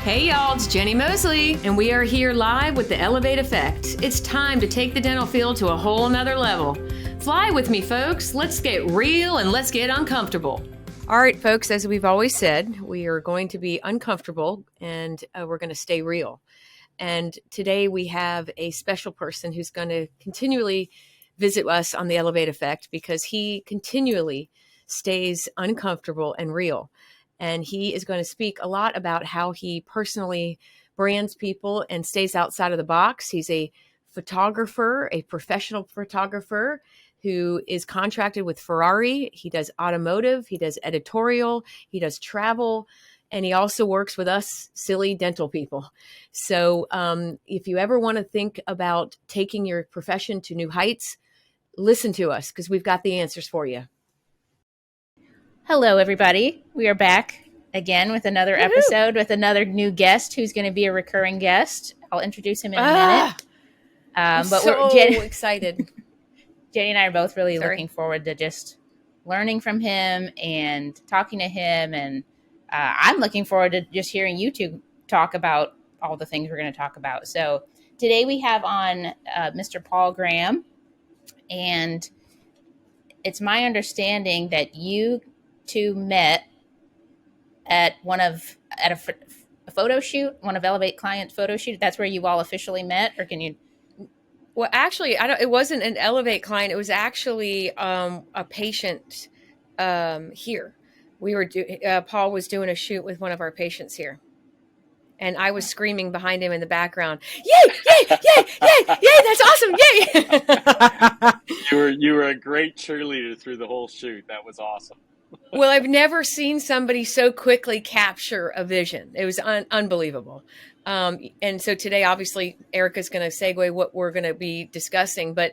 Hey y'all, it's Jenni Moseley, and we are here live with the Elevate Effect. It's time to take the dental field to a whole nother level. Fly with me, folks. Let's get real and let's get uncomfortable. All right, folks, as we've always said, we are going to be uncomfortable and we're going to stay real. And today we have a special person who's going to continually visit us on the Elevate Effect because he continually stays uncomfortable and real. And he is going to speak a lot about how he personally brands people and stays outside of the box. He's a photographer, a professional photographer who is contracted with Ferrari. He does automotive, he does editorial, he does travel, and he also works with us silly dental people. So if you ever want to think about taking your profession to new heights, listen to us because we've got the answers for you. Hello, everybody. We are back again with another episode with another new guest who's going to be a recurring guest. I'll introduce him in a minute. But we're excited. Jenni and I are both really looking forward to just learning from him and talking to him. And I'm looking forward to just hearing you two talk about all the things we're going to talk about. So today we have on Mr. Paul Graham. And it's my understanding that you two met at a photo shoot, one of Elevate client photo shoot. That's where you all officially met, or can you? Well, actually, it wasn't an Elevate client. It was actually a patient here. Paul was doing a shoot with one of our patients here. And I was screaming behind him in the background, "Yay, yay, yay, yay, yay, that's awesome, yay." You were a great cheerleader through the whole shoot. That was awesome. Well, I've never seen somebody so quickly capture a vision. It was unbelievable. And so today, obviously, Erica's going to segue what we're going to be discussing, but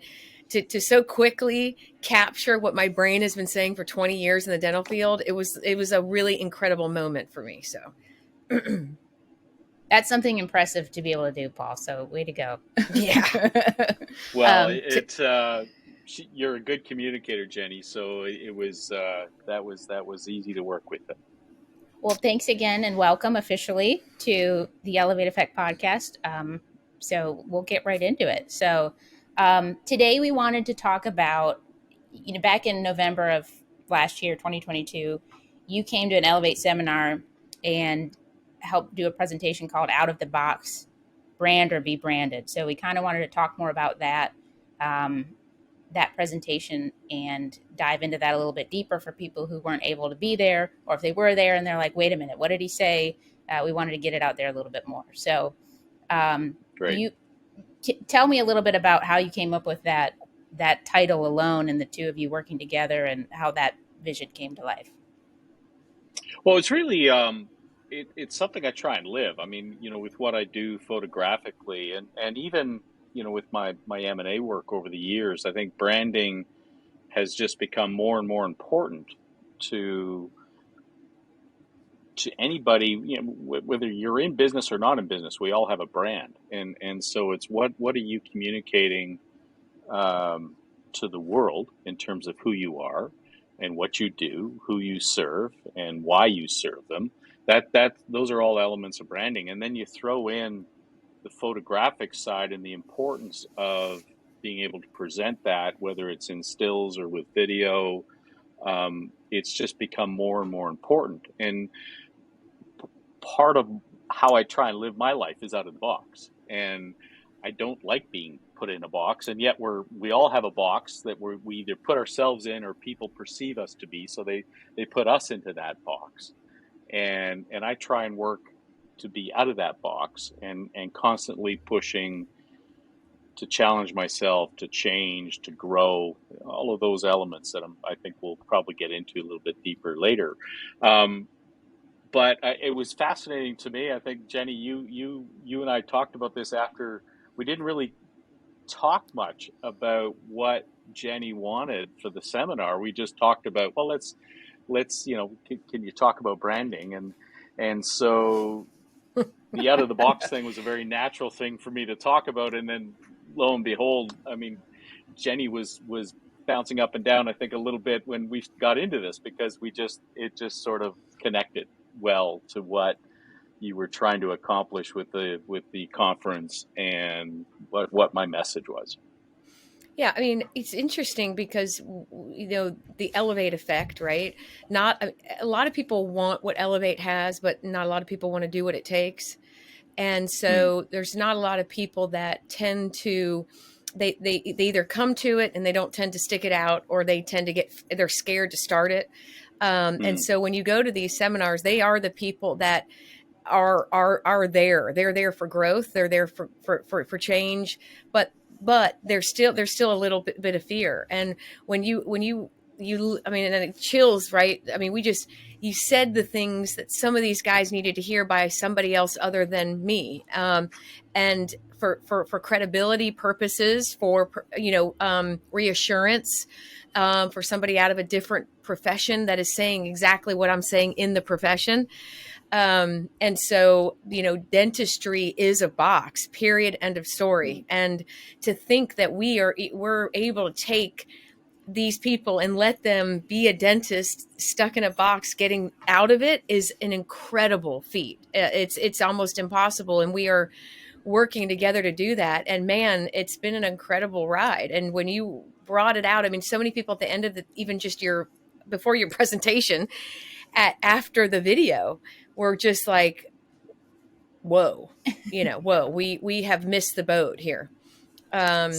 to so quickly capture what my brain has been saying for 20 years in the dental field, it was a really incredible moment for me. So that's something impressive to be able to do, Paul. So way to go. Yeah. Well, you're a good communicator, Jenni. So it was that was easy to work with them. Well, thanks again and welcome officially to the Elevate Effect podcast. So we'll get right into it. So today we wanted to talk about, back in November of last year, 2022, you came to an Elevate seminar and helped do a presentation called Out of the Box, Brand or Be Branded. So we kind of wanted to talk more about that presentation and dive into that a little bit deeper for people who weren't able to be there, or if they were there and they're like, wait a minute, what did he say? We wanted to get it out there a little bit more. So Great. Tell me a little bit about how you came up with that title alone and the two of you working together and how that vision came to life. Well, it's really, it's something I try and live. I mean, with what I do photographically and even, with my M&A work over the years, I think branding has just become more and more important to anybody, whether you're in business or not in business. We all have a brand, and so it's what are you communicating to the world in terms of who you are and what you do, who you serve, and why you serve them. Those are all elements of branding, and then you throw in the photographic side and the importance of being able to present that, whether it's in stills or with video. It's just become more and more important. And part of how I try and live my life is out of the box. And I don't like being put in a box. And yet we all have a box that we either put ourselves in or people perceive us to be. So they put us into that box. And I try and work to be out of that box and constantly pushing to challenge myself, to change, to grow, all of those elements that I think we'll probably get into a little bit deeper later. But it was fascinating to me. I think, Jenni, you and I talked about this after. We didn't really talk much about what Jenni wanted for the seminar. We just talked about, well, let's can you talk about branding? And so the out of the box thing was a very natural thing for me to talk about. And then lo and behold, I mean, Jenni was bouncing up and down, I think, a little bit when we got into this, because it just sort of connected well to what you were trying to accomplish with the conference and what my message was. Yeah, I mean, it's interesting because the Elevate effect, right? Not a lot of people want what Elevate has, but not a lot of people want to do what it takes. And so there's not a lot of people that tend to they either come to it and they don't tend to stick it out, or they're scared to start it. And so when you go to these seminars, they are the people that are there. They're there for growth. They're there for change, but there's still a little bit of fear. And when you I mean, and it chills, right? I mean, you said the things that some of these guys needed to hear by somebody else other than me. And for credibility purposes, for, reassurance, for somebody out of a different profession that is saying exactly what I'm saying in the profession. And so, dentistry is a box, period, end of story. And to think that we're able to take these people and let them be a dentist stuck in a box, getting out of it, is an incredible feat. It's almost impossible. And we are working together to do that. And man, it's been an incredible ride. And when you brought it out, I mean, so many people at the end of even just before your presentation, after the video, were just like, whoa, whoa, we have missed the boat here. I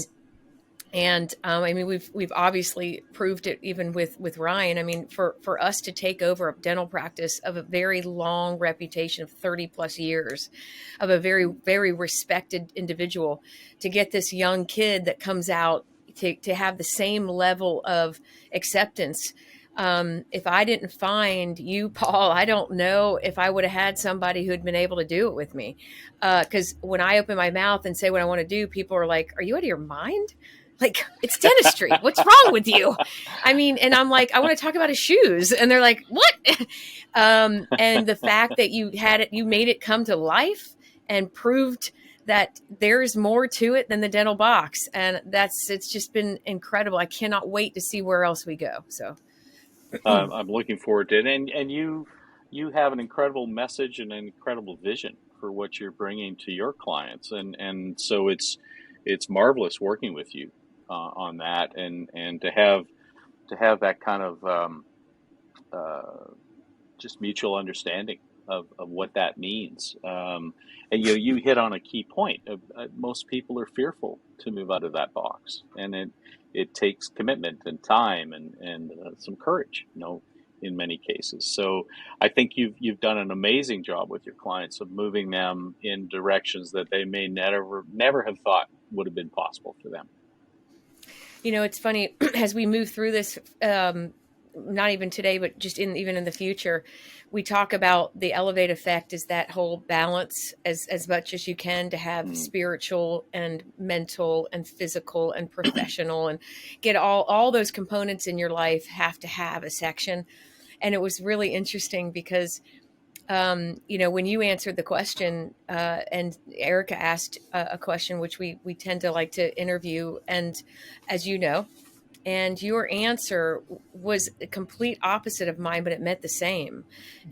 mean, we've obviously proved it even with Ryan. I mean, for us to take over a dental practice of a very long reputation of 30 plus years, of a very, very respected individual, to get this young kid that comes out to have the same level of acceptance. If I didn't find you, Paul, I don't know if I would have had somebody who had been able to do it with me. Because when I open my mouth and say what I want to do, people are like, "Are you out of your mind? Like, it's dentistry. What's wrong with you?" I mean, and I'm like, "I want to talk about his shoes." And they're like, "What?" And the fact that you made it come to life and proved that there's more to it than the dental box. And it's just been incredible. I cannot wait to see where else we go. So I'm looking forward to it. And you have an incredible message and an incredible vision for what you're bringing to your clients. And so it's marvelous working with you on that, and to have that kind of just mutual understanding of what that means. And you hit on a key point. Most people are fearful to move out of that box, and it takes commitment and time and some courage, in many cases. So I think you've done an amazing job with your clients of moving them in directions that they may never have thought would have been possible for them. It's funny, as we move through this, not even today, but just even in the future, we talk about the Elevate effect is that whole balance as much as you can, to have spiritual and mental and physical and professional, and get all those components in your life have to have a section. And it was really interesting because, when you answered the question, and Erica asked a question, which we tend to like to interview, and as you know, and your answer was the complete opposite of mine, but it meant the same.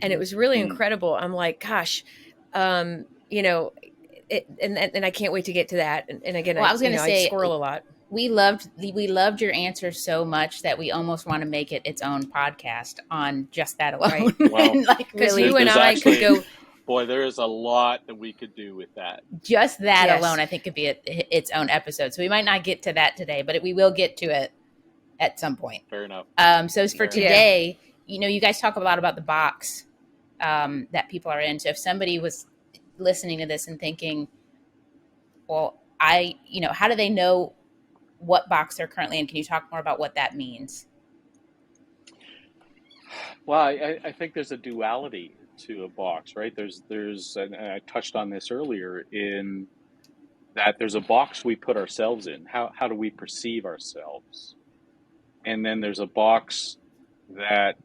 And it was really incredible. I'm like, gosh, and I can't wait to get to that. And again, well, I was going to say, I squirrel a lot. We loved your answer so much that we almost want to make it its own podcast on just that alone. Right. Well, because you and I could go. Boy, there is a lot that we could do with that. Just that alone, I think, could be its own episode. So we might not get to that today, but we will get to it at some point. Fair enough. So for today, you guys talk a lot about the box that people are in. So if somebody was listening to this and thinking, well, how do they know what box they're currently in? Can you talk more about what that means? Well, I think there's a duality to a box, right? There's, and I touched on this earlier, in that there's a box we put ourselves in. How do we perceive ourselves? And then there's a box that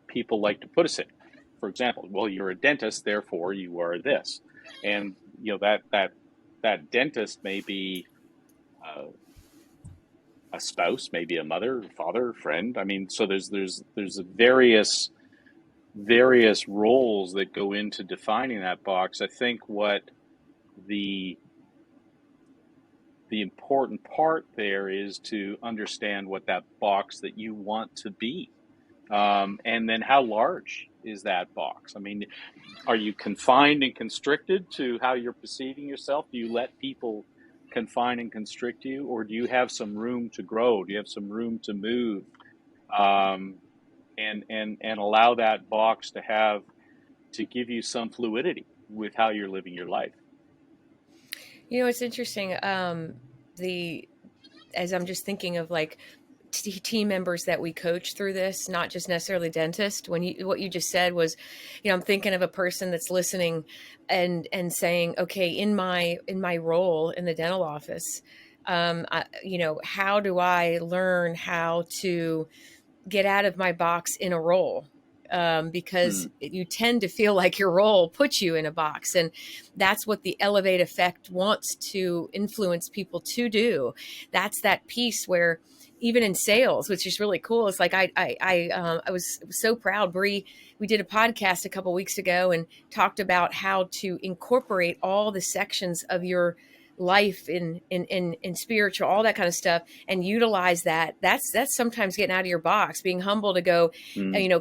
people like to put us in. For example, well, you're a dentist, therefore you are this. And that dentist may be a spouse, maybe a mother, father, friend. I mean, so there's various various roles that go into defining that box. I think what the important part there is to understand what that box that you want to be. And then how large is that box? I mean, are you confined and constricted to how you're perceiving yourself? Do you let people confine and constrict you, or do you have some room to grow? Do you have some room to move, and allow that box to give you some fluidity with how you're living your life? It's interesting. As I'm just thinking of like team members that we coach through this, not just necessarily dentists. What you just said was, I'm thinking of a person that's listening and saying, okay, in my role in the dental office, how do I learn how to get out of my box in a role? Because you tend to feel like your role puts you in a box. And that's what the Elevate Effect wants to influence people to do. That's that piece where even in sales, which is really cool. It's like I was so proud. Bree, we did a podcast a couple weeks ago and talked about how to incorporate all the sections of your life in spiritual, all that kind of stuff, and utilize that. That's sometimes getting out of your box, being humble to go,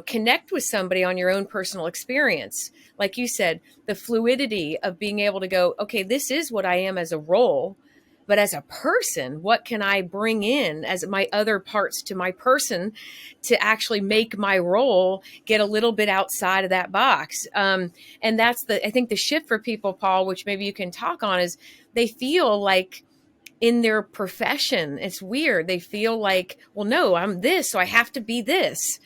connect with somebody on your own personal experience. Like you said, the fluidity of being able to go, okay, this is what I am as a role, but as a person, what can I bring in as my other parts to my person to actually make my role get a little bit outside of that box? And that's I think the shift for people, Paul, which maybe you can talk on, is they feel like in their profession, it's weird. They feel like, well, no, I'm this, so I have to be this.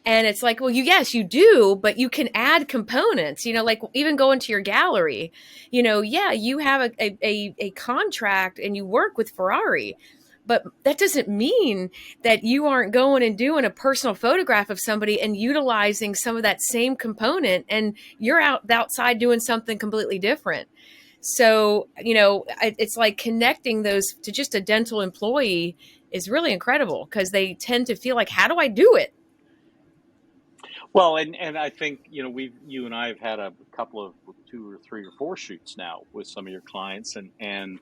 And it's like, well, yes, you do, but you can add components, like even go into your gallery, you have a contract and you work with Ferrari, but that doesn't mean that you aren't going and doing a personal photograph of somebody and utilizing some of that same component, and you're outside doing something completely different. So, it's like connecting those to just a dental employee is really incredible, because they tend to feel like, how do I do it? Well, and I think, you and I have had a couple of 2 or 3 or 4 shoots now with some of your clients, and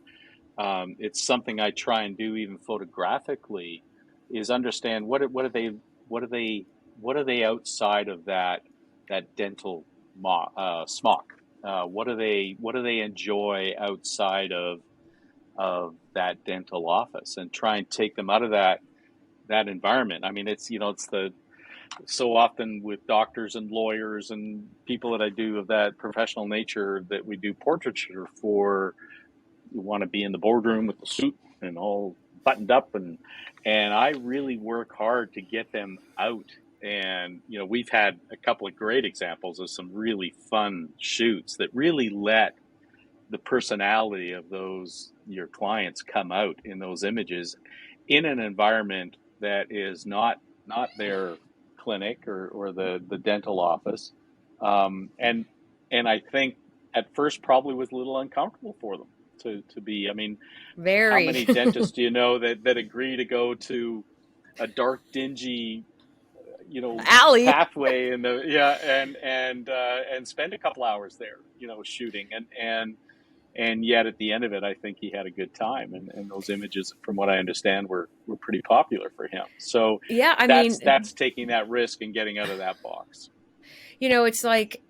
it's something I try and do even photographically, is understand what are they outside of that dental smock. What do they enjoy outside of that dental office, and try and take them out of that environment. I mean, it's so often with doctors and lawyers and people that I do of that professional nature that we do portraiture for, you want to be in the boardroom with the suit and all buttoned up, and I really work hard to get them out. And we've had a couple of great examples of some really fun shoots that really let the personality of your clients come out in those images, in an environment that is not their clinic or the dental office, and I think at first probably was a little uncomfortable for them to be. I mean, very. How many dentists do you know that agree to go to a dark, dingy, alley pathway and spend a couple hours there, shooting, and yet at the end of it, I think he had a good time, and those images, from what I understand, were pretty popular for him. So yeah, that's taking that risk and getting out of that box. It's like,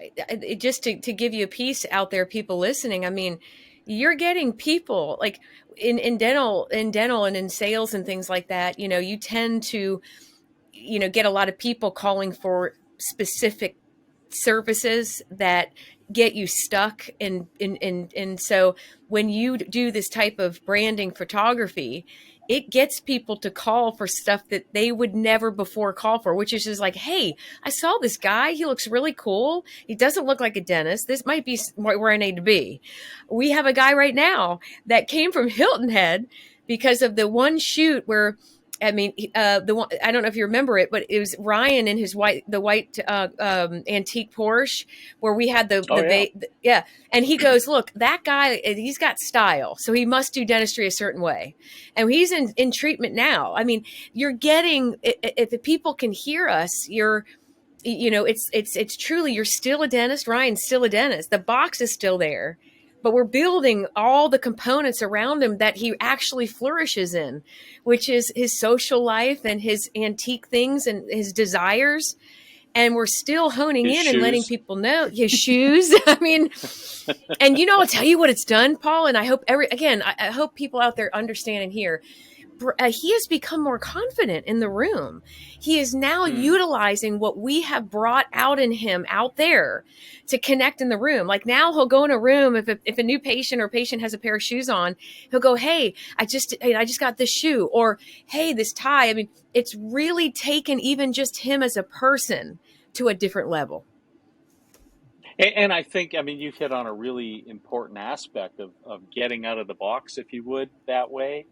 just to give you a piece out there, people listening. I mean, you're getting people like in dental and in sales and things like that. You tend to, get a lot of people calling for specific services that get you stuck and so when you do this type of branding photography, it gets people to call for stuff that they would never before call for, which is just like, hey, I saw this guy, he looks really cool, he doesn't look like a dentist, this might be where I need to be. We have a guy right now that came from Hilton Head because of the one shoot where, the one, I don't know if you remember it, but it was Ryan in his white antique Porsche, where we had yeah. And he goes, look, that guy, he's got style, so he must do dentistry a certain way. And he's in treatment now. I mean, you're getting, if the people can hear us, it's truly, you're still a dentist. Ryan's still a dentist. The box is still there, but we're building all the components around him that he actually flourishes in, which is his social life and his antique things and his desires. And we're still honing His in and letting shoes. people know his shoes. I mean, and I'll tell you what it's done, Paul. And I hope I hope people out there understand and hear. He has become more confident in the room. He is now utilizing what we have brought out in him out there to connect in the room. Like now he'll go in a room. If a new patient or patient has a pair of shoes on, he'll go, "Hey, I just got this shoe," or "Hey, this tie." I mean, it's really taken even just him as a person to a different level. And I think, I mean, you've hit on a really important aspect of getting out of the box, if you would, that way,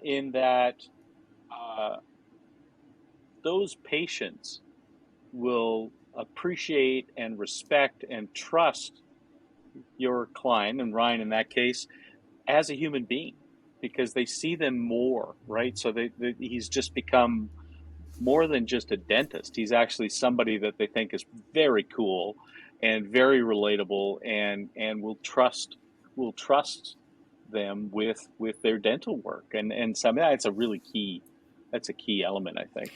in that those patients will appreciate and respect and trust your client, and Ryan in that case, as a human being, because they see them more, right? So he's just become more than just a dentist. He's actually somebody that they think is very cool and very relatable, and will trust them with their dental work. And so, I mean, that's a key element, I think.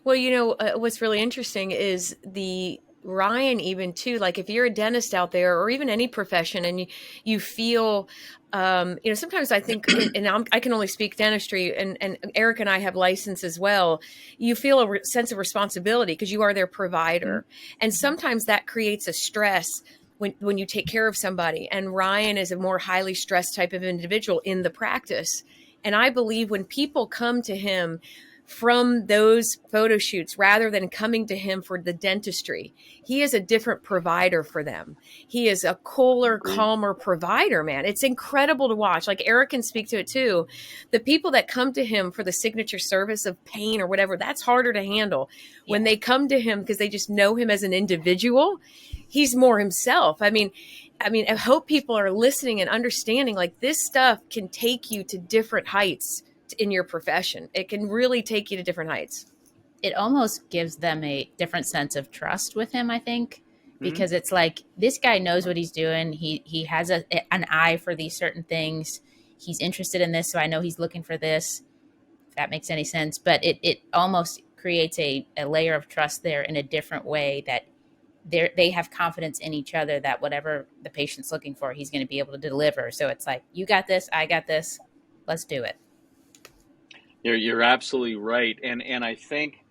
Well, what's really interesting is the Ryan, even too, like if you're a dentist out there or even any profession and you feel, sometimes I think, I can only speak dentistry, and Eric and I have license as well. You feel a sense of responsibility because you are their provider. And sometimes that creates a stress when you take care of somebody. And Ryan is a more highly stressed type of individual in the practice. And I believe when people come to him from those photo shoots rather than coming to him for the dentistry, he is a different provider for them. He is a cooler, calmer provider, man. It's incredible to watch. Like Eric can speak to it too. The people that come to him for the signature service of pain or whatever, that's harder to handle. Yeah. When they come to him because they just know him as an individual, he's more himself. I mean, I hope people are listening and understanding, like, this stuff can take you to different heights in your profession. It can really take you to different heights. It almost gives them a different sense of trust with him, I think, because it's like, this guy knows what he's doing. He has an eye for these certain things. He's interested in this, so I know he's looking for this, if that makes any sense. But it almost creates a layer of trust there in a different way, that they have confidence in each other that whatever the patient's looking for, he's going to be able to deliver. So it's like, you got this, I got this, let's do it. You're absolutely right, and I think,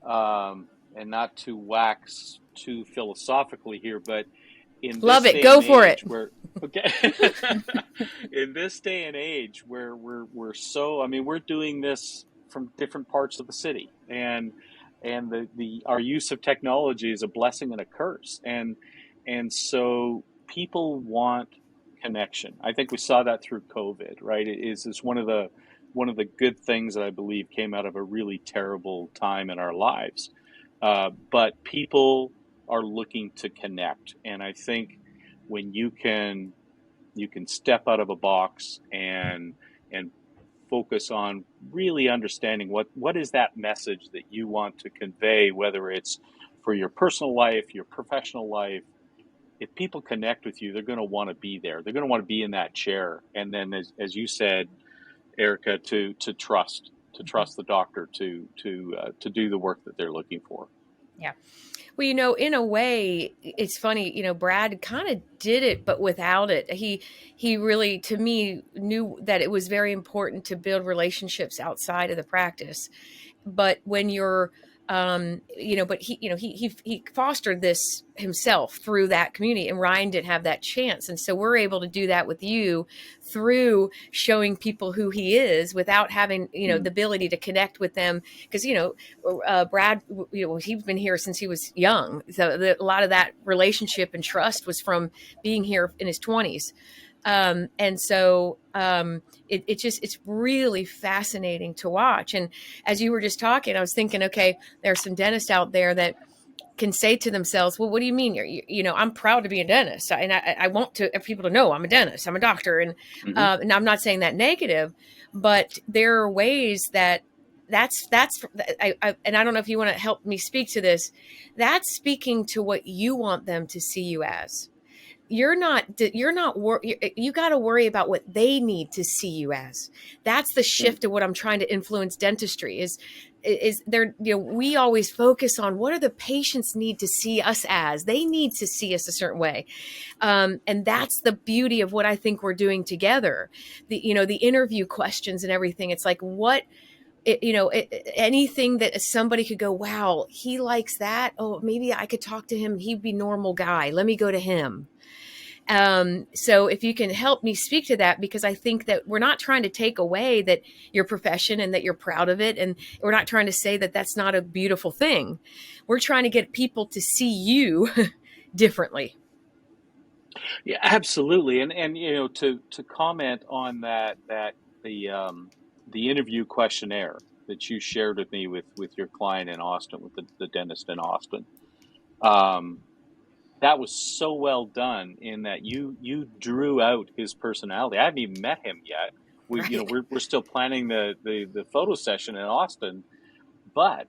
and not to wax too philosophically here, but in love it, go for it. Okay, in this day and age where we're so, I mean, we're doing this from different parts of the city, and our use of technology is a blessing and a curse, and so people want connection. I think we saw that through COVID, right? It's one of the good things that I believe came out of a really terrible time in our lives. But people are looking to connect. And I think when you can step out of a box and focus on really understanding what is that message that you want to convey, whether it's for your personal life, your professional life. If people connect with you, they're going to want to be there. They're going to want to be in that chair. And then, as you said, Erica, to trust the doctor to do the work that they're looking for. Yeah. Well, in a way, it's funny, Brad kind of did it, but without it. He really, to me, knew that it was very important to build relationships outside of the practice. But when you're, but he fostered this himself through that community, and Ryan didn't have that chance. And so we're able to do that with you through showing people who he is without having, the ability to connect with them. Because, Brad, he's been here since he was young. So a lot of that relationship and trust was from being here in his 20s. And so it's really fascinating to watch. And as you were just talking, I was thinking, okay, there are some dentists out there that can say to themselves, well, what do you mean? I'm proud to be a dentist. And I want people to know I'm a dentist, I'm a doctor. And, and I'm not saying that negative, but there are ways that and I don't know if you want to help me speak to this. That's speaking to what you want them to see you as. You got to worry about what they need to see you as. That's the shift of what I'm trying to influence dentistry is there, we always focus on what are the patients need to see us as. They need to see us a certain way. And that's the beauty of what I think we're doing together. The interview questions and everything. It's like, anything that somebody could go, wow, he likes that. Oh, maybe I could talk to him. He'd be normal guy. Let me go to him. So if you can help me speak to that, because I think that we're not trying to take away that your profession and that you're proud of it. And we're not trying to say that that's not a beautiful thing. We're trying to get people to see you differently. Yeah, absolutely. And to comment on that the interview questionnaire that you shared with me with your client in Austin, with the dentist in Austin. That was so well done in that you drew out his personality. I haven't even met him yet. We're still planning the photo session in Austin, but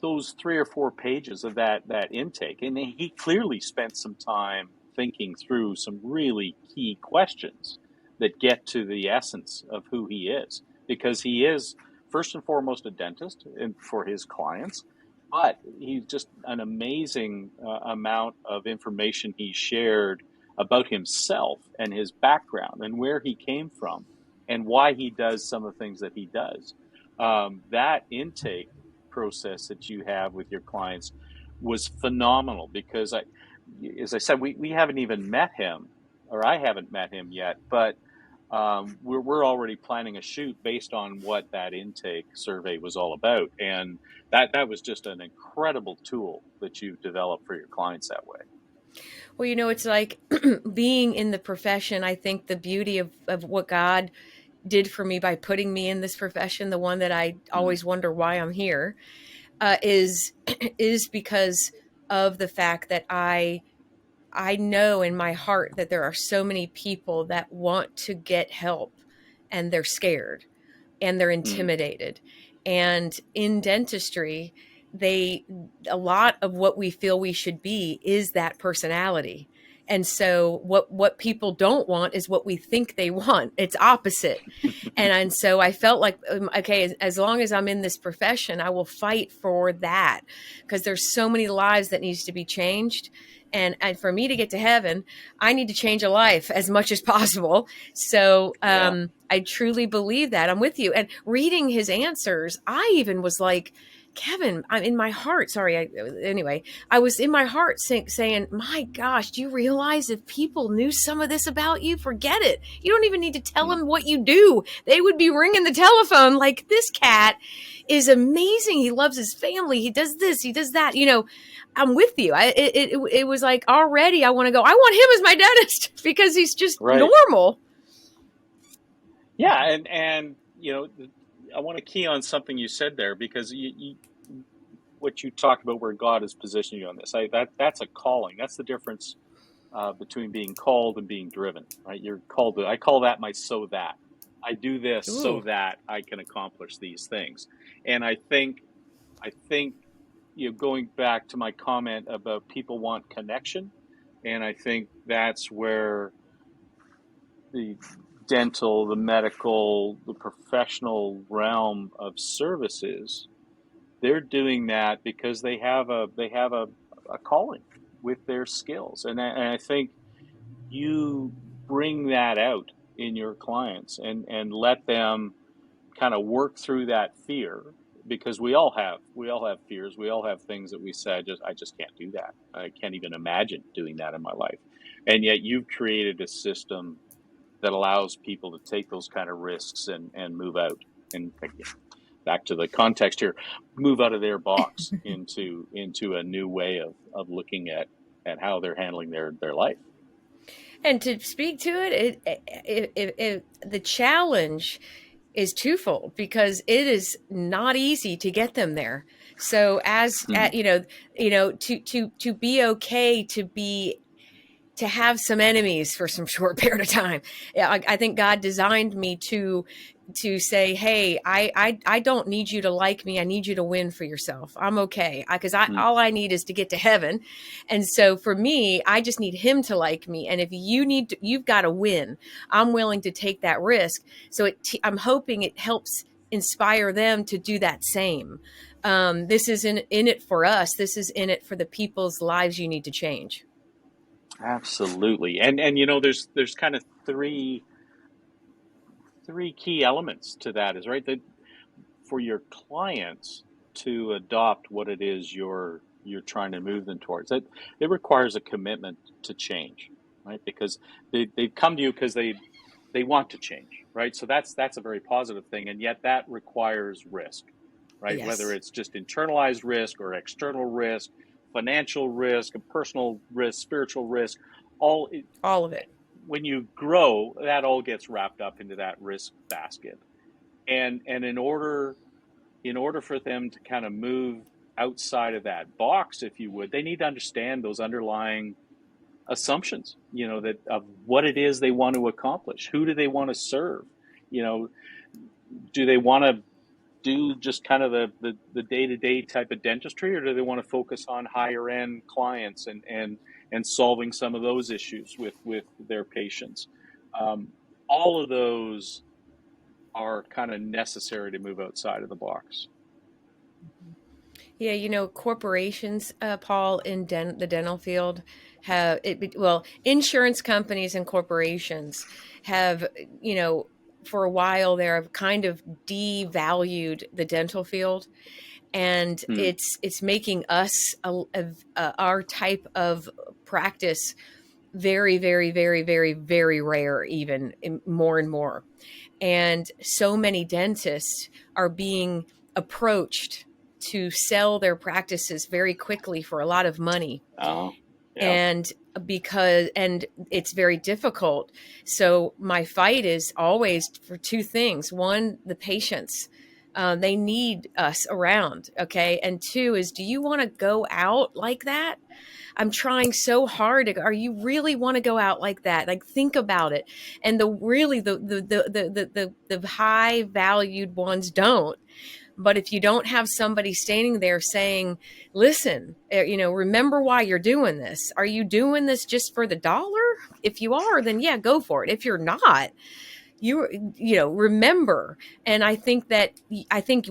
those 3 or 4 pages of that intake, and he clearly spent some time thinking through some really key questions that get to the essence of who he is, because he is first and foremost a dentist for his clients. But he's just an amazing amount of information he shared about himself and his background and where he came from and why he does some of the things that he does. That intake process that you have with your clients was phenomenal, because as I said, we haven't even met him, or I haven't met him yet, but we're already planning a shoot based on what that intake survey was all about. And that was just an incredible tool that you've developed for your clients that way. Well, it's like being in the profession. I think the beauty of what God did for me by putting me in this profession, the one that I always wonder why I'm here, is because of the fact that I know in my heart that there are so many people that want to get help, and they're scared and they're intimidated. And in dentistry, a lot of what we feel we should be is that personality. And so what people don't want is what we think they want. It's opposite. And so I felt like, okay, as long as I'm in this profession, I will fight for that, because there's so many lives that needs to be changed. And for me to get to heaven, I need to change a life as much as possible. So I truly believe that. I'm with you. And reading his answers, I even was like, Kevin, I'm in my heart. Sorry. I was in my heart saying, my gosh, do you realize if people knew some of this about you, forget it. You don't even need to tell them what you do. They would be ringing the telephone like, this cat is amazing. He loves his family. He does this, he does that. I'm with you. It was like, already I want to go, I want him as my dentist because he's just normal. Yeah. And I want to key on something you said there, because what you talked about, where God has positioned you on this, that's a calling. That's the difference between being called and being driven, right? You're called to, I call that my so that. I do this so that I can accomplish these things. And I think going back to my comment about people want connection, and I think that's where the dental, the medical, the professional realm of services, they're doing that because they have a calling with their skills. And I think you bring that out in your clients and let them kind of work through that fear, because we all have fears. We all have things that we say, I just can't do that. I can't even imagine doing that in my life. And yet you've created a system that allows people to take those kind of risks and move out. And back to the context here, move out of their box into a new way of looking at how they're handling their life. And to speak to it, the challenge is twofold, because it is not easy to get them there. So to be okay to have some enemies for some short period of time. I think God designed me to to say, hey, I don't need you to like me. I need you to win for yourself. I'm okay. Because all I need is to get to heaven. And so for me, I just need him to like me. And if you've got to win. I'm willing to take that risk. So I'm hoping it helps inspire them to do that same. This isn't in it for us. This is in it for the people's lives you need to change. Absolutely. And you know, there's kind of three key elements to that, is right, that for your clients to adopt what it is you're trying to move them towards, it requires a commitment to change, right? Because they come to you because they want to change, right? So that's a very positive thing, and yet that requires risk, right? Yes. Whether it's just internalized risk or external risk, financial risk, personal risk, spiritual risk, all of it. When you grow, that all gets wrapped up into that risk basket. And in order for them to kind of move outside of that box, if you would, they need to understand those underlying assumptions, you know, that of what it is they want to accomplish. Who do they want to serve? You know, do they want to do just kind of the day-to-day type of dentistry, or do they want to focus on higher end clients and solving some of those issues with their patients? All of those are kind of necessary to move outside of the box. Yeah, you know, corporations, Paul, in the dental field have insurance companies and corporations have, you know, for a while there have kind of devalued the dental field, and it's making us our type of practice very, very, very, very, very rare, even more and more. And so many dentists are being approached to sell their practices very quickly for a lot of money. Yeah. And it's very difficult. So my fight is always for two things. One, the patients. They need us around. Okay. And two is, do you want to go out like that? I'm trying so hard. Are you really want to go out like that? Like, think about it. And the high valued ones don't. But if you don't have somebody standing there saying, listen, you know, remember why you're doing this. Are you doing this just for the dollar? If you are, then yeah, go for it. If you're not, you know, remember. And I think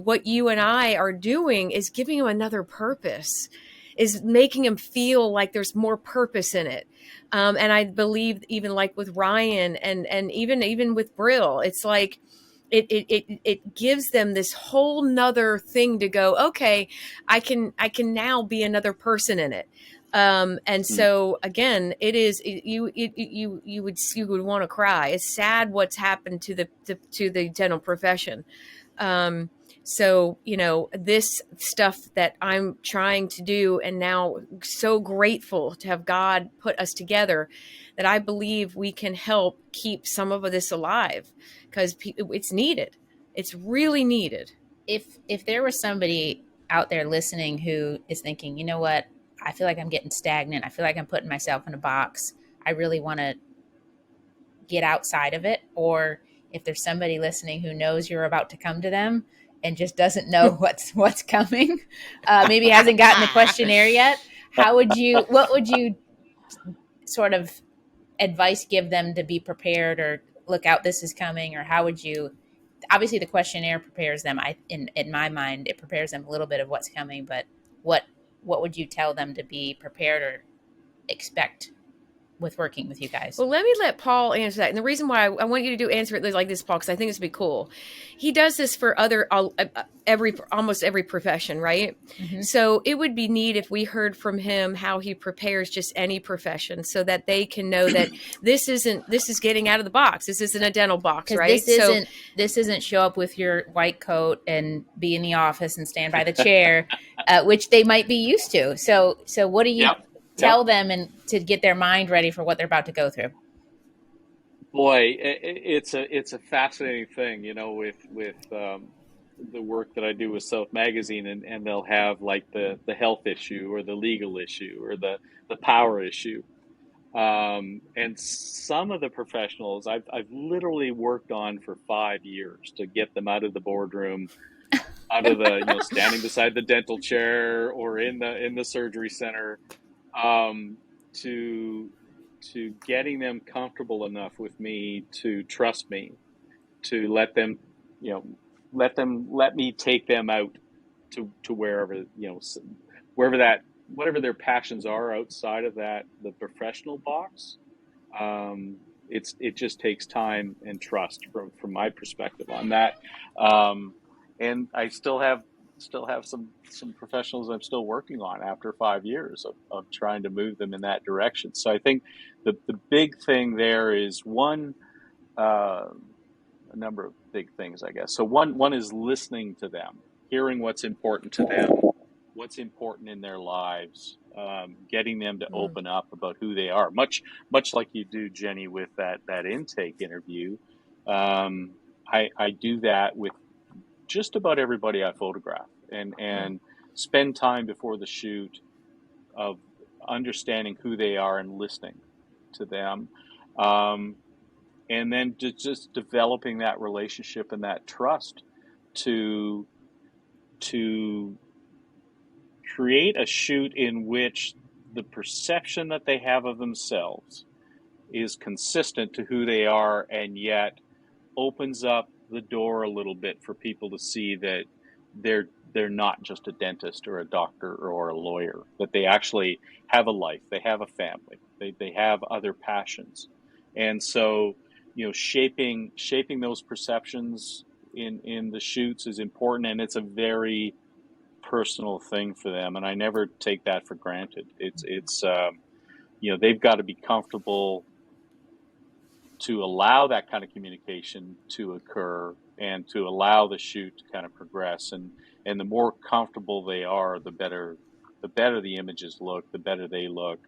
what you and I are doing is giving them another purpose, is making them feel like there's more purpose in it. And I believe even like with Ryan and even with Brill, it's like, it gives them this whole nother thing to go, okay, I can now be another person in it. And so again, it is, you would want to cry. It's sad what's happened to the dental profession. So, you know, this stuff that I'm trying to do, and now so grateful to have God put us together, that I believe we can help keep some of this alive, because it's needed. It's really needed. If there was somebody out there listening who is thinking, you know what, I feel like I'm getting stagnant. I feel like I'm putting myself in a box. I really want to get outside of it. Or if there's somebody listening who knows you're about to come to them and just doesn't know what's coming, maybe hasn't gotten the questionnaire yet, what would you sort of advice give them to be prepared, or look out, this is coming? Or how would you, obviously the questionnaire prepares them, in my mind, it prepares them a little bit of what's coming, but what would you tell them to be prepared or expect with working with you guys? Well, let me let Paul answer that. And the reason why I want you to answer it like this, Paul, because I think this would be cool. He does this for almost every profession, right? Mm-hmm. So it would be neat if we heard from him how he prepares just any profession, so that they can know that this is getting out of the box. This isn't a dental box, right? This isn't show up with your white coat and be in the office and stand by the chair, which they might be used to. So what do you tell them and to get their mind ready for what they're about to go through? Boy, it's a fascinating thing, you know, with the work that I do with South Magazine, and they'll have like the health issue or the legal issue or the power issue. And some of the professionals I've literally worked on for 5 years to get them out of the boardroom, out of the, standing beside the dental chair or in the surgery center, um, to getting them comfortable enough with me to trust me, to let them, you know, let me take them out to wherever, wherever that, whatever their passions are outside of that, the professional box. Um, it just takes time and trust from my perspective on that. Um, and I still have some professionals I'm still working on after 5 years of trying to move them in that direction. So I think the big thing there is one, a number of big things, I guess. So one is listening to them, hearing what's important to them, what's important in their lives, getting them to open up about who they are, much like you do, Jenny, with that intake interview. I do that with just about everybody I photograph, and spend time before the shoot of understanding who they are and listening to them. And then just developing that relationship and that trust to create a shoot in which the perception that they have of themselves is consistent to who they are, and yet opens up the door a little bit for people to see that they're not just a dentist or a doctor or a lawyer, that they actually have a life, they have a family, they have other passions. And so, shaping those perceptions in the shoots is important, and it's a very personal thing for them, and I never take that for granted. It's they've got to be comfortable to allow that kind of communication to occur and to allow the shoot to kind of progress, and the more comfortable they are, the better the images look, the better they look.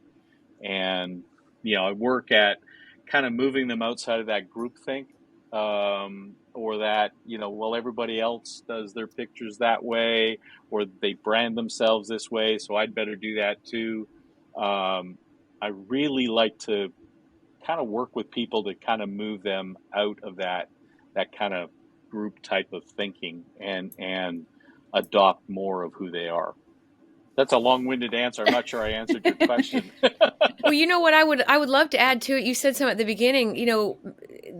And I work at kind of moving them outside of that groupthink, or that, well, everybody else does their pictures that way, or they brand themselves this way, so I'd better do that too. I really like to kind of work with people to kind of move them out of that kind of group type of thinking, and adopt more of who they are. That's a long-winded answer. I'm not sure I answered your question. Well, you know what I would love to add to it. You said something at the beginning.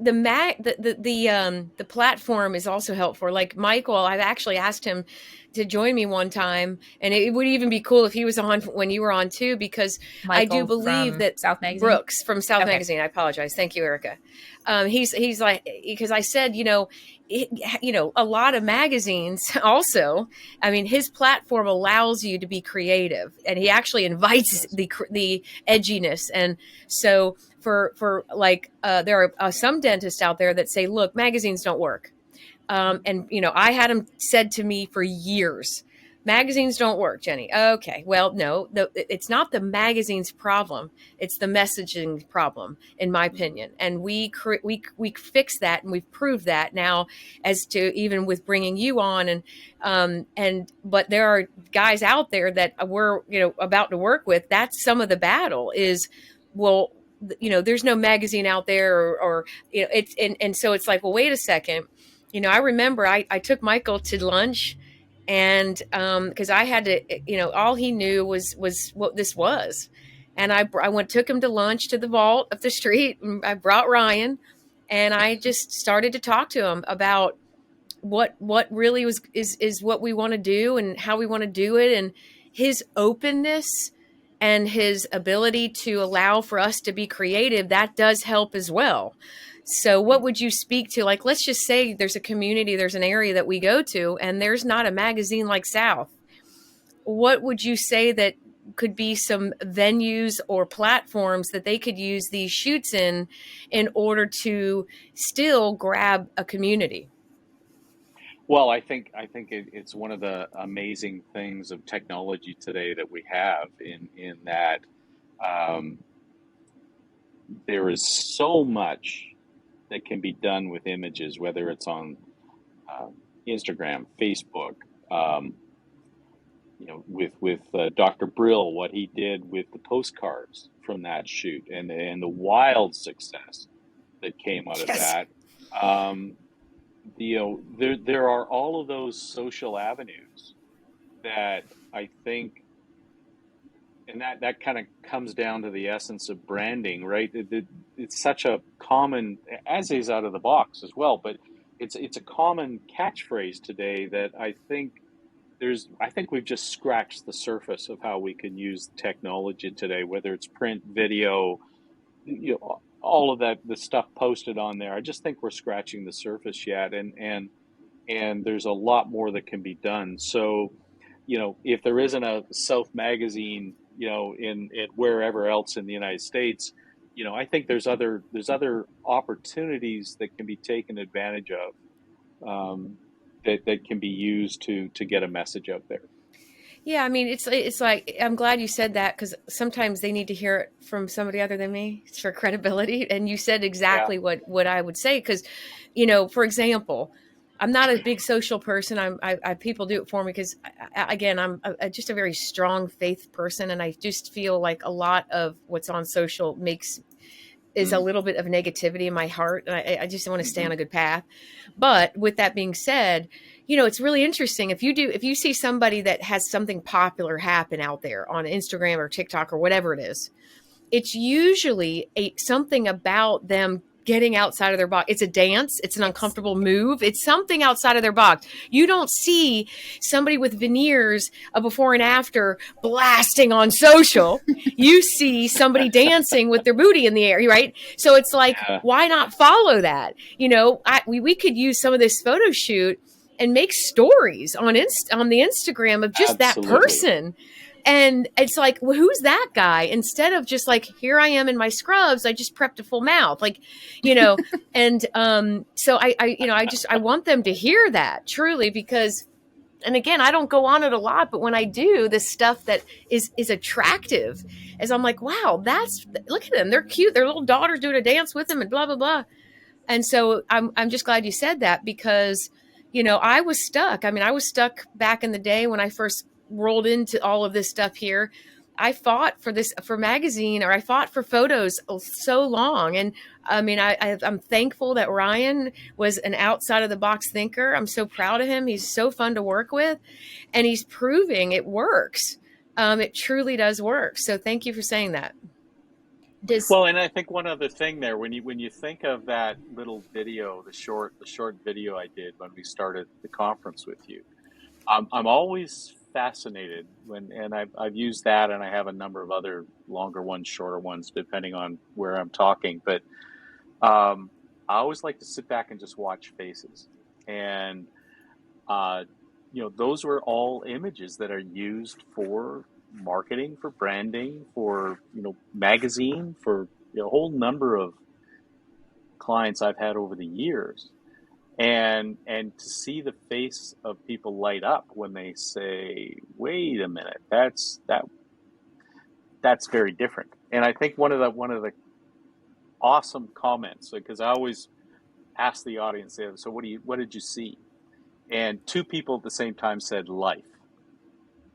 The platform is also helpful. Like Michael, I've actually asked him to join me one time, and it would even be cool if he was on when you were on too, because Michael, I do believe that South Magazine? Brooks from South Magazine. I apologize. Thank you, Erica. He's like, because I said, a lot of magazines also, I mean, his platform allows you to be creative, and he actually invites the edginess. And so for like, there are some dentists out there that say, look, magazines don't work. And I had him said to me for years, magazines don't work, Jenny. Okay, well, no, it's not the magazine's problem. It's the messaging problem, in my opinion. And we fix that, and we've proved that now, as to even with bringing you on, but there are guys out there that we're about to work with. That's some of the battle is, well, there's no magazine out there, or it's and so it's like, well, wait a second. I remember I took Michael to lunch, and because I had to, all he knew was what this was, and I took him to lunch to the vault up the street, and I brought Ryan, and I just started to talk to him about what really is what we want to do and how we want to do it, and his openness and his ability to allow for us to be creative, that does help as well. So what would you speak to? Like, let's just say there's a community, there's an area that we go to, and there's not a magazine like South. What would you say that could be some venues or platforms that they could use these shoots in order to still grab a community? Well, I think it's one of the amazing things of technology today that we have in that there is so much that can be done with images, whether it's on Instagram, Facebook, with Dr. Brill, what he did with the postcards from that shoot, and the wild success that came out of Yes. that. There are all of those social avenues that I think, and that kind of comes down to the essence of branding, right? It's such a common, as is out of the box as well, but it's a common catchphrase today that I think we've just scratched the surface of how we can use technology today, whether it's print, video, all of that, the stuff posted on there. I just think we're scratching the surface yet, and there's a lot more that can be done. So, if there isn't a South magazine, in wherever else in the United States, I think there's other opportunities that can be taken advantage of, that can be used to get a message out there. Yeah, I mean, it's like, I'm glad you said that, because sometimes they need to hear it from somebody other than me for credibility. And you said exactly what I would say, because, for example, I'm not a big social person. I people do it for me because, again, I'm just a very strong faith person, and I just feel like a lot of what's on social is a little bit of negativity in my heart. And I just want to stay on a good path. But with that being said, it's really interesting. If you see somebody that has something popular happen out there on Instagram or TikTok or whatever it is, it's usually something about them getting outside of their box. It's a dance. It's an uncomfortable move. It's something outside of their box. You don't see somebody with veneers, a before and after, blasting on social. You see somebody dancing with their booty in the air, right? So it's like, why not follow that? We could use some of this photo shoot and make stories on the Instagram of just Absolutely. that person. And it's like, well, who's that guy? Instead of just like, here I am in my scrubs, I just prepped a full mouth, like, and so I want them to hear that truly, because, and again, I don't go on it a lot, but when I do, the stuff that is attractive, as I'm like, wow, look at them, they're cute, their little daughter's doing a dance with them, and blah blah blah. And so I'm just glad you said that, because I was stuck. I mean, I was stuck back in the day when I first rolled into all of this stuff here. I fought for magazine, or I fought for photos so long. And I mean, I'm thankful that Ryan was an outside of the box thinker. I'm so proud of him. He's so fun to work with, and he's proving it works. It truly does work. So thank you for saying that. Well, and I think one other thing there, when you think of that little video, the short video I did when we started the conference with you, I'm always fascinated and I've used that, and I have a number of other longer ones, shorter ones, depending on where I'm talking. But I always like to sit back and just watch faces, and those were all images that are used for marketing, for branding, for magazine, for a whole number of clients I've had over the years. And to see the face of people light up when they say, wait a minute, that's very different. And I think one of the awesome comments, because I always ask the audience, so what did you see? And two people at the same time said life.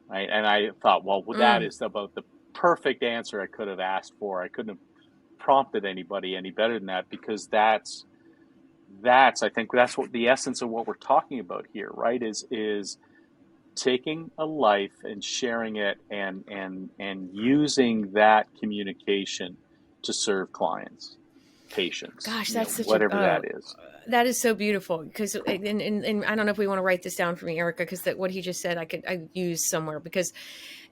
Right? And I thought, well, that is about the perfect answer I could have asked for. I couldn't have prompted anybody any better than that, because that's I think that's what the essence of what we're talking about here, right? Is taking a life and sharing it and using that communication to serve clients, patients. Gosh, that's such whatever that is. That is so beautiful, because and I don't know if we want to write this down for me, Erica, because what he just said I use somewhere, because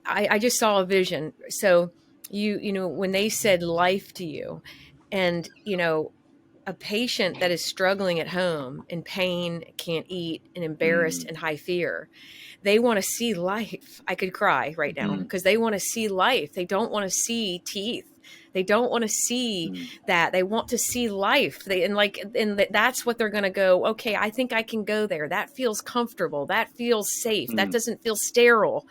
I just saw a vision. So when they said life to you, and a patient that is struggling at home in pain, can't eat, and embarrassed and high fear, they want to see life. I could cry right now, because they want to see life. They don't want to see teeth. They don't want to see that. They want to see life. That's what they're going to go, okay, I think I can go there. That feels comfortable. That feels safe. That doesn't feel sterile.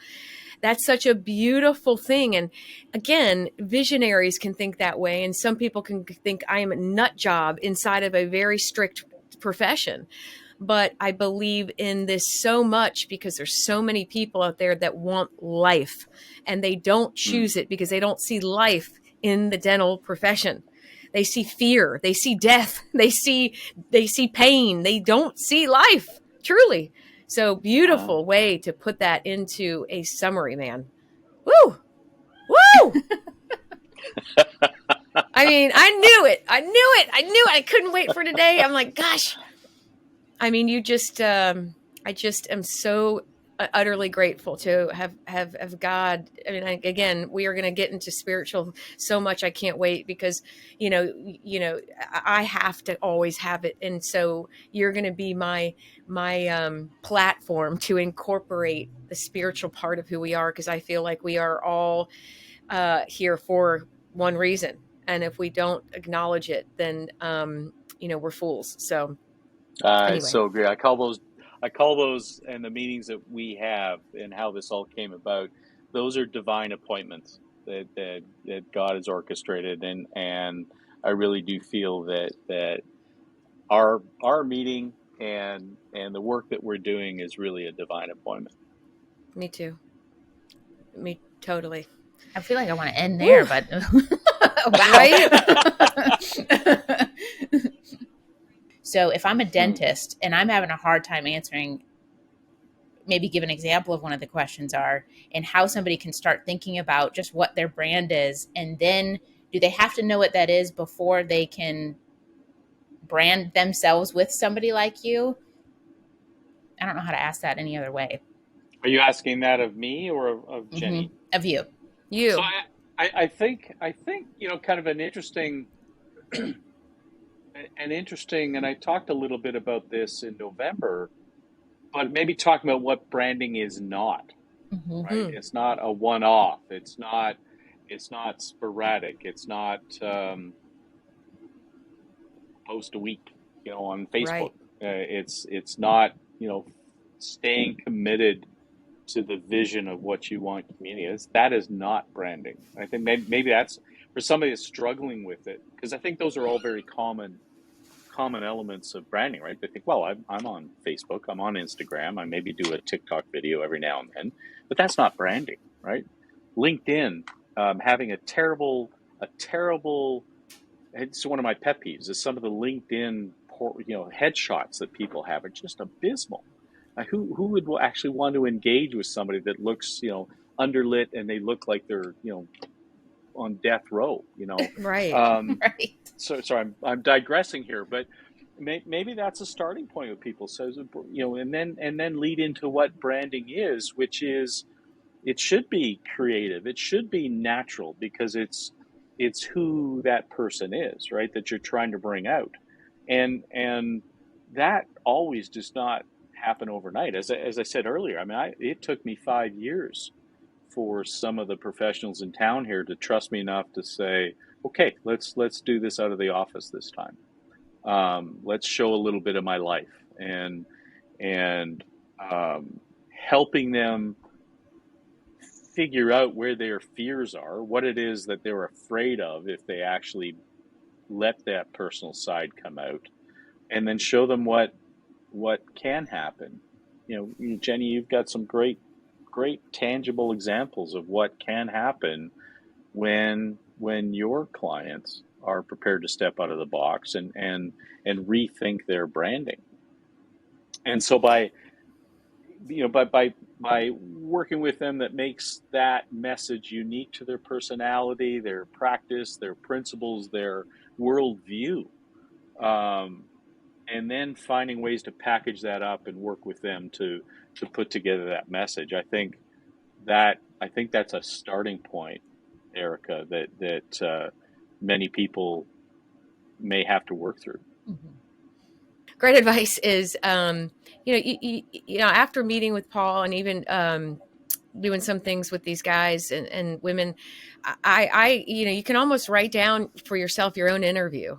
That's such a beautiful thing. And again, visionaries can think that way. And some people can think I am a nut job inside of a very strict profession. but I believe in this so much because there's so many people out there that want life, and they don't choose it because they don't see life in the dental profession. They see fear, they see death, they see pain. They don't see life, truly. So beautiful way to put that into a summary, man. Woo! Woo! I mean, I knew it. I couldn't wait for today. I'm like, gosh. I mean, you just, I just am so utterly grateful to have God. I mean, again, we are going to get into spiritual so much. I can't wait because, I have to always have it. And so you're going to be my platform to incorporate the spiritual part of who we are. Cause I feel like we are all here for one reason. And if we don't acknowledge it, then, we're fools. So anyway. So great. I call those, and the meetings that we have and how this all came about, those are divine appointments that God has orchestrated. And I really do feel that our meeting and the work that we're doing is really a divine appointment. Me too. Me totally. I feel like I want to end there, but right? So if I'm a dentist and I'm having a hard time answering, maybe give an example of one of the questions are, and how somebody can start thinking about just what their brand is. And then do they have to know what that is before they can brand themselves with somebody like you? I don't know how to ask that any other way. Are you asking that of me or of Jenni? Of you. You. So I think, kind of an interesting, and I talked a little bit about this in November, but maybe talking about what branding is not, right? It's not a one-off. It's not sporadic. It's not post a week, on Facebook. Right. It's not, staying committed to the vision of what you want community. That is not branding. I think maybe that's for somebody that's struggling with it, because I think those are all very common elements of branding, right? They think, well, I'm on Facebook, I'm on Instagram, I maybe do a TikTok video every now and then, but that's not branding, right? LinkedIn, having a terrible, it's one of my pet peeves, is some of the LinkedIn, headshots that people have are just abysmal. Who would actually want to engage with somebody that looks, underlit, and they look like they're, on death row, Right. Right. So I'm digressing here, but maybe that's a starting point with people. So, and then lead into what branding is, which is, it should be creative. It should be natural, because it's who that person is, right? That you're trying to bring out. And that always does not happen overnight. As I said earlier, it took me 5 years for some of the professionals in town here to trust me enough to say, okay, let's do this out of the office this time. Let's show a little bit of my life, and helping them figure out where their fears are, what it is that they're afraid of if they actually let that personal side come out, and then show them what can happen. Jenni, you've got some great tangible examples of what can happen when your clients are prepared to step out of the box and rethink their branding. And so by working with them, that makes that message unique to their personality, their practice, their principles, their worldview. And then finding ways to package that up and work with them to put together that message. I think that's a starting point, Erica, that many people may have to work through. Mm-hmm. Great advice is, after meeting with Paul and even doing some things with these guys and women, you can almost write down for yourself your own interview.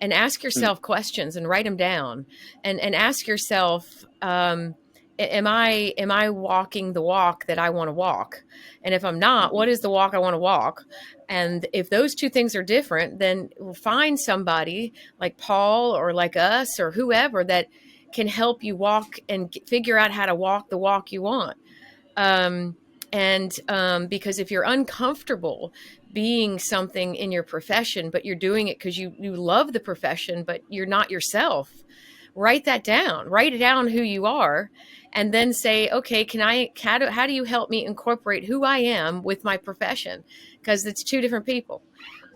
And ask yourself questions and write them down, and ask yourself, am I walking the walk that I want to walk? And if I'm not, what is the walk I want to walk? And if those two things are different, then find somebody like Paul or like us or whoever that can help you walk and figure out how to walk the walk you want. Because if you're uncomfortable being something in your profession, but you're doing it because you love the profession, but you're not yourself, write that down. Write it down who you are, and then say, okay, how do you help me incorporate who I am with my profession? Because it's two different people.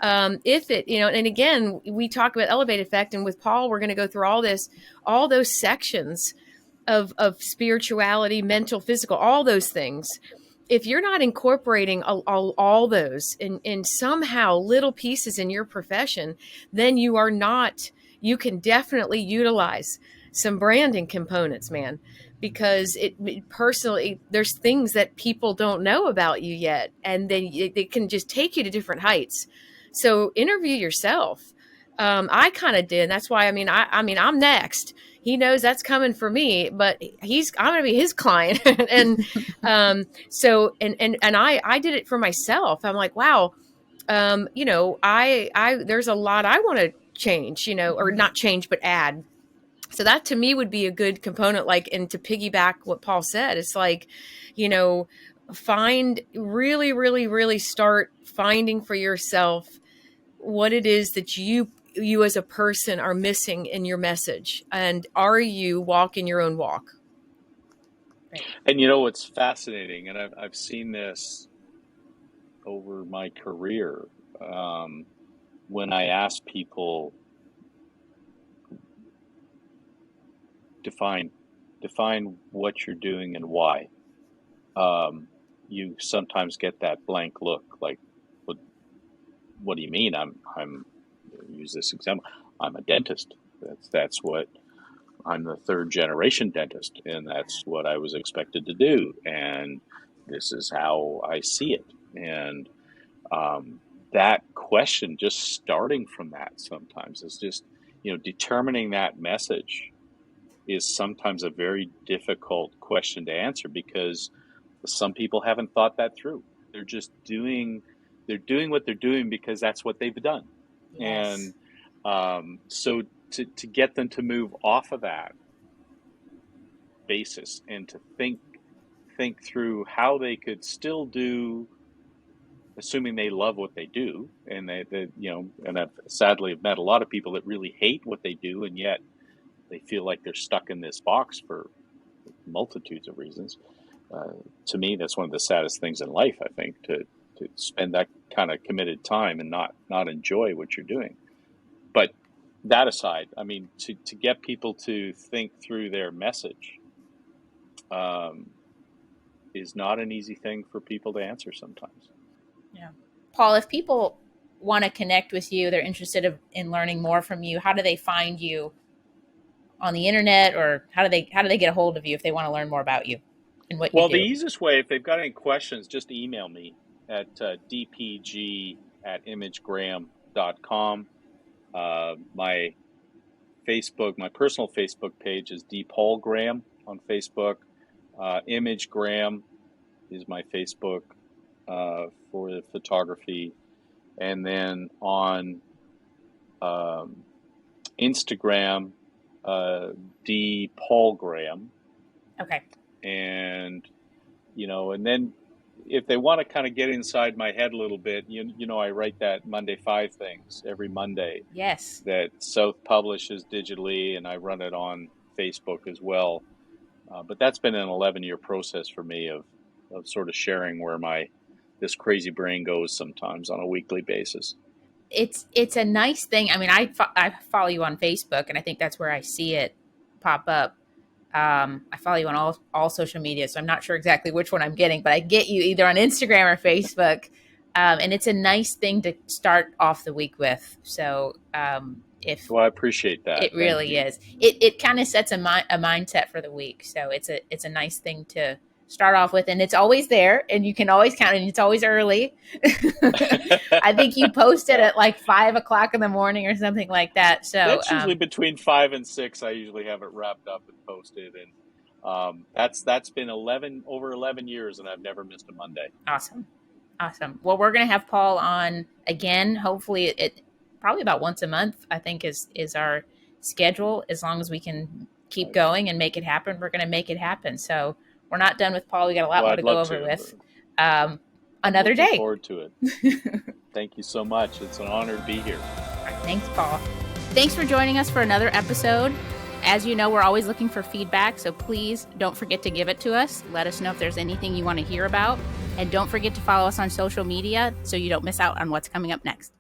And again, we talk about elevate effect, and with Paul, we're going to go through all those sections of spirituality, mental, physical, all those things. If you're not incorporating all those in somehow little pieces in your profession, then you can definitely utilize some branding components, man, because it personally, there's things that people don't know about you yet, and then it can just take you to different heights. So interview yourself. I kind of did. That's why, I'm next. He knows that's coming for me, but I'm going to be his client. And I did it for myself. I'm like, wow, there's a lot I want to change, or not change, but add. So that to me would be a good component, and to piggyback what Paul said, it's like, find really, really, really start finding for yourself what it is that you as a person are missing in your message, and are you walking your own walk? And what's fascinating, and I've seen this over my career, when I ask people define what you're doing and why, you sometimes get that blank look, like, what do you mean? I'm use this example. I'm a dentist. That's what I'm, the third generation dentist, and that's what I was expected to do. And this is how I see it. And that question, just starting from that sometimes is just, determining that message is sometimes a very difficult question to answer, because some people haven't thought that through. They're just doing what they're doing because that's what they've done. Yes. And so to get them to move off of that basis and to think through how they could still do, assuming they love what they do, and they and I've sadly met a lot of people that really hate what they do, and yet they feel like they're stuck in this box for multitudes of reasons. To me, that's one of the saddest things in life, I think, to spend that kind of committed time and not enjoy what you're doing. But that aside, to get people to think through their message is not an easy thing for people to answer sometimes. Yeah. Paul, if people want to connect with you, they're interested in learning more from you, how do they find you on the internet, or how do they get a hold of you if they want to learn more about you and what you do? Well, the easiest way, if they've got any questions, just email me at dpg@imagegraham.com. My personal Facebook page is D. Paul Graham on Facebook. Image Graham is my Facebook for the photography. And then on Instagram, D. Paul Graham. Okay. And, and then if they want to kind of get inside my head a little bit, I write that Monday 5 things every Monday. Yes. That South publishes digitally, and I run it on Facebook as well. But that's been an 11-year process for me of sort of sharing where this crazy brain goes sometimes on a weekly basis. It's a nice thing. I follow you on Facebook, and I think that's where I see it pop up. I follow you on all social media, so I'm not sure exactly which one I'm getting, but I get you either on Instagram or Facebook. And it's a nice thing to start off the week with. So I appreciate that. It really is. It kind of sets a mindset for the week. So it's a nice thing to start off with, and it's always there, and you can always count, and it's always early. I think you post it at like 5:00 in the morning or something like that. So that's usually between 5 and 6. I usually have it wrapped up and posted, and that's been over 11 years, and I've never missed a Monday. Awesome. Well, we're gonna have Paul on again. Hopefully, it probably about once a month, I think is our schedule, as long as we can keep going and make it happen, we're going to make it happen. So we're not done with Paul. We got a lot more to go over with. Another day. Looking forward to it. Thank you so much. It's an honor to be here. All right, thanks, Paul. Thanks for joining us for another episode. As you know, we're always looking for feedback, so please don't forget to give it to us. Let us know if there's anything you want to hear about. And don't forget to follow us on social media so you don't miss out on what's coming up next.